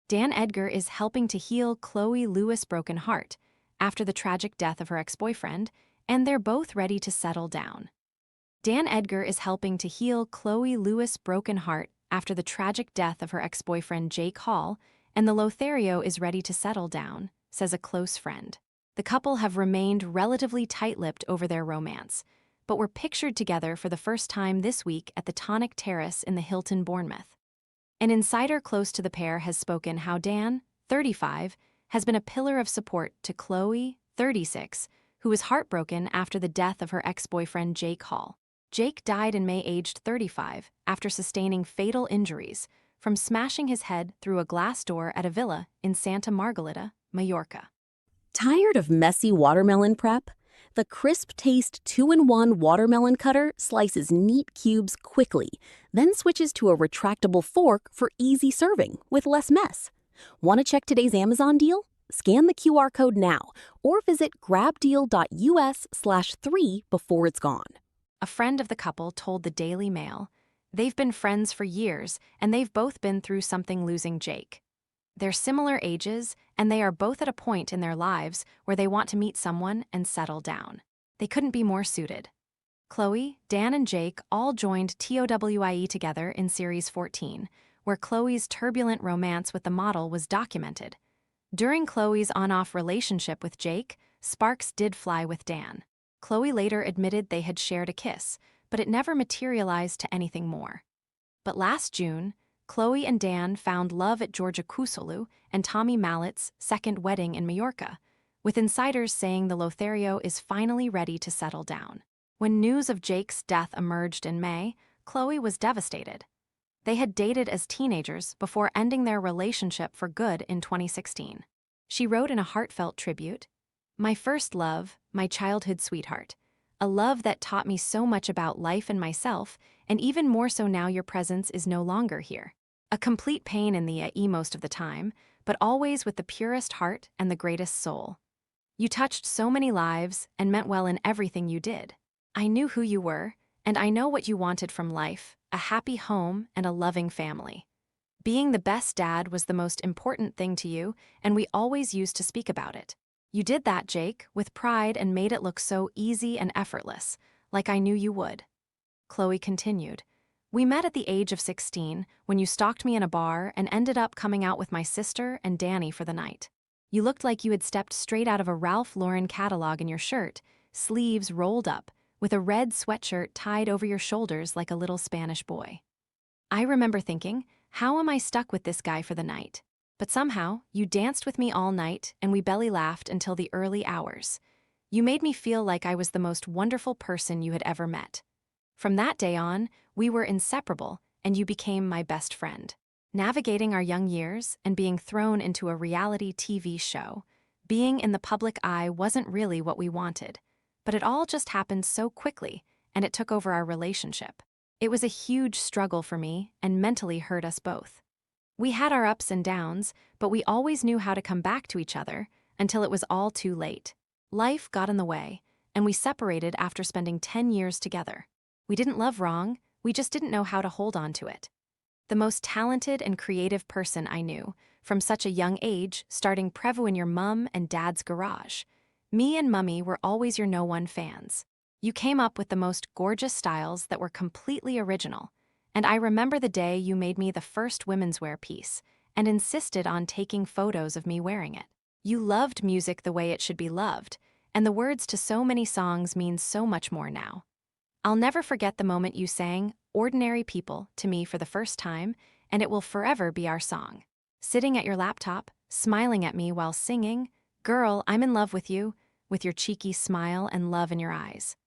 Dan Edgar is helping to heal Chloe Lewis' broken heart after the tragic death of her ex-boyfriend, and they're both ready to settle down. Dan Edgar is helping to heal Chloe Lewis' broken heart after the tragic death of her ex-boyfriend Jake Hall, and the Lothario is ready to settle down, says a close friend. The couple have remained relatively tight-lipped over their romance, but were pictured together for the first time this week at the Tonic Terrace in the Hilton Bournemouth. An insider close to the pair has spoken how Dan, 35, has been a pillar of support to Chloe, 36, who was heartbroken after the death of her ex-boyfriend Jake Hall. Jake died in May aged 35 after sustaining fatal injuries from smashing his head through a glass door at a villa in Santa Margalida, Mallorca. Tired of messy watermelon prep? The crisp taste 2-in-1 watermelon cutter slices neat cubes quickly, then switches to a retractable fork for easy serving with less mess. Want to check today's Amazon deal? Scan the QR code now or visit grabdeal.us/3 before it's gone. A friend of the couple told the Daily Mail, they've been friends for years and they've both been through something losing Jake. They're similar ages, and they are both at a point in their lives where they want to meet someone and settle down. They couldn't be more suited. Chloe, Dan, and Jake all joined TOWIE together in Series 14, where Chloe's turbulent romance with the model was documented. During Chloe's on-off relationship with Jake, sparks did fly with Dan. Chloe later admitted they had shared a kiss, but it never materialized to anything more. But last June, Chloe and Dan found love at Georgia Kusolu and Tommy Mallett's second wedding in Mallorca, with insiders saying the Lothario is finally ready to settle down. When news of Jake's death emerged in May, Chloe was devastated. They had dated as teenagers before ending their relationship for good in 2016. She wrote in a heartfelt tribute, "My first love, my childhood sweetheart. A love that taught me so much about life and myself, and even more so now your presence is no longer here. A complete pain in the AE most of the time, but always with the purest heart and the greatest soul. You touched so many lives and meant well in everything you did. I knew who you were, and I know what you wanted from life, a happy home and a loving family. Being the best dad was the most important thing to you, and we always used to speak about it. You did that, Jake, with pride and made it look so easy and effortless, like I knew you would." Chloe continued, "We met at the age of 16 when you stalked me in a bar and ended up coming out with my sister and Danny for the night. You looked like you had stepped straight out of a Ralph Lauren catalog in your shirt, sleeves rolled up, with a red sweatshirt tied over your shoulders like a little Spanish boy. I remember thinking, how am I stuck with this guy for the night? But somehow, you danced with me all night and we belly laughed until the early hours. You made me feel like I was the most wonderful person you had ever met. From that day on, we were inseparable, and you became my best friend. Navigating our young years and being thrown into a reality TV show, being in the public eye wasn't really what we wanted, but it all just happened so quickly, and it took over our relationship. It was a huge struggle for me and mentally hurt us both. We had our ups and downs, but we always knew how to come back to each other until it was all too late. Life got in the way, and we separated after spending 10 years together. We didn't love wrong, we just didn't know how to hold on to it. The most talented and creative person I knew, from such a young age, starting Prevu in your mum and dad's garage. Me and Mummy were always your No One fans. You came up with the most gorgeous styles that were completely original, and I remember the day you made me the first women's wear piece and insisted on taking photos of me wearing it. You loved music the way it should be loved, and the words to so many songs mean so much more now. I'll never forget the moment you sang Ordinary People to me for the first time, and it will forever be our song. Sitting at your laptop, smiling at me while singing, "Girl, I'm in love with you," with your cheeky smile and love in your eyes.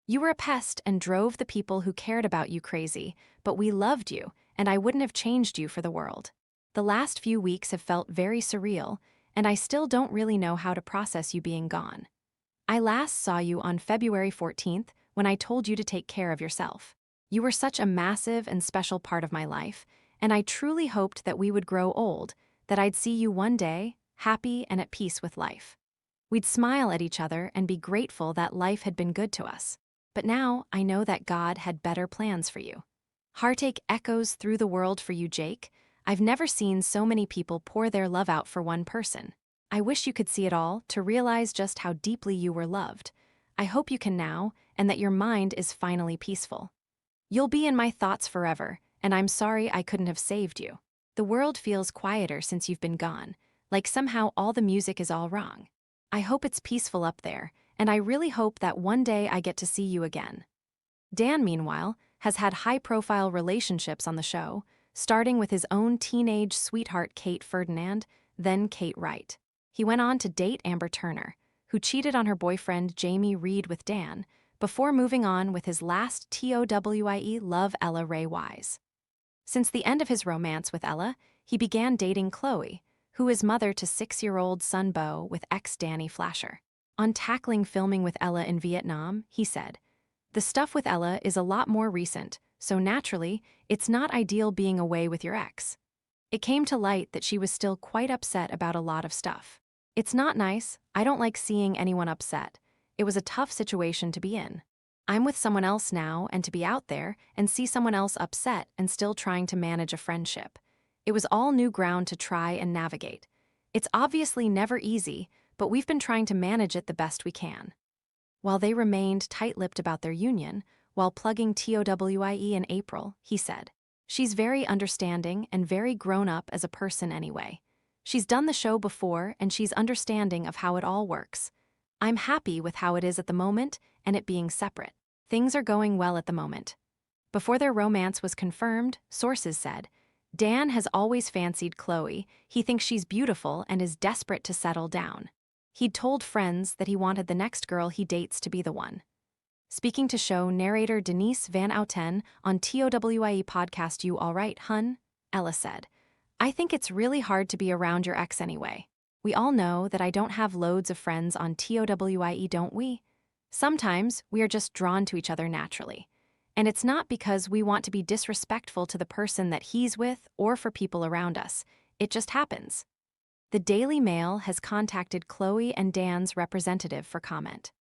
You were a pest and drove the people who cared about you crazy, but we loved you, and I wouldn't have changed you for the world. The last few weeks have felt very surreal, and I still don't really know how to process you being gone. I last saw you on February 14th when I told you to take care of yourself. You were such a massive and special part of my life, and I truly hoped that we would grow old, that I'd see you one day, happy and at peace with life. We'd smile at each other and be grateful that life had been good to us. But now I know that God had better plans for you. Heartache echoes through the world for you, Jake. I've never seen so many people pour their love out for one person. I wish you could see it all to realize just how deeply you were loved. I hope you can now, and that your mind is finally peaceful. You'll be in my thoughts forever, and I'm sorry I couldn't have saved you. The world feels quieter since you've been gone, like somehow all the music is all wrong. I hope it's peaceful up there, and I really hope that one day I get to see you again. Dan, meanwhile, has had high-profile relationships on the show, starting with his own teenage sweetheart Kate Ferdinand, then Kate Wright. He went on to date Amber Turner, who cheated on her boyfriend Jamie Reed with Dan, before moving on with his last TOWIE love Ella Ray Wise. Since the end of his romance with Ella, he began dating Chloe, who is mother to 6-year-old son Beau with ex-Danny Flasher. On tackling filming with Ella in Vietnam, he said, "The stuff with Ella is a lot more recent, so naturally, it's not ideal being away with your ex. It came to light that she was still quite upset about a lot of stuff. It's not nice, I don't like seeing anyone upset. It was a tough situation to be in. I'm with someone else now, and to be out there and see someone else upset and still trying to manage a friendship. It was all new ground to try and navigate. It's obviously never easy, but we've been trying to manage it the best we can." While they remained tight-lipped about their union, while plugging TOWIE in April, he said, "She's very understanding and very grown up as a person anyway. She's done the show before and she's understanding of how it all works. I'm happy with how it is at the moment and it being separate. Things are going well at the moment." Before their romance was confirmed, sources said, Dan has always fancied Chloe, he thinks she's beautiful and is desperate to settle down. He'd told friends that he wanted the next girl he dates to be the one. Speaking to show narrator Denise Van Outen on TOWIE podcast You Alright, Hun? Ella said, "I think it's really hard to be around your ex anyway. We all know that I don't have loads of friends on TOWIE, don't we? Sometimes we are just drawn to each other naturally. And it's not because we want to be disrespectful to the person that he's with or for people around us. It just happens." The Daily Mail has contacted Chloe and Dan's representative for comment.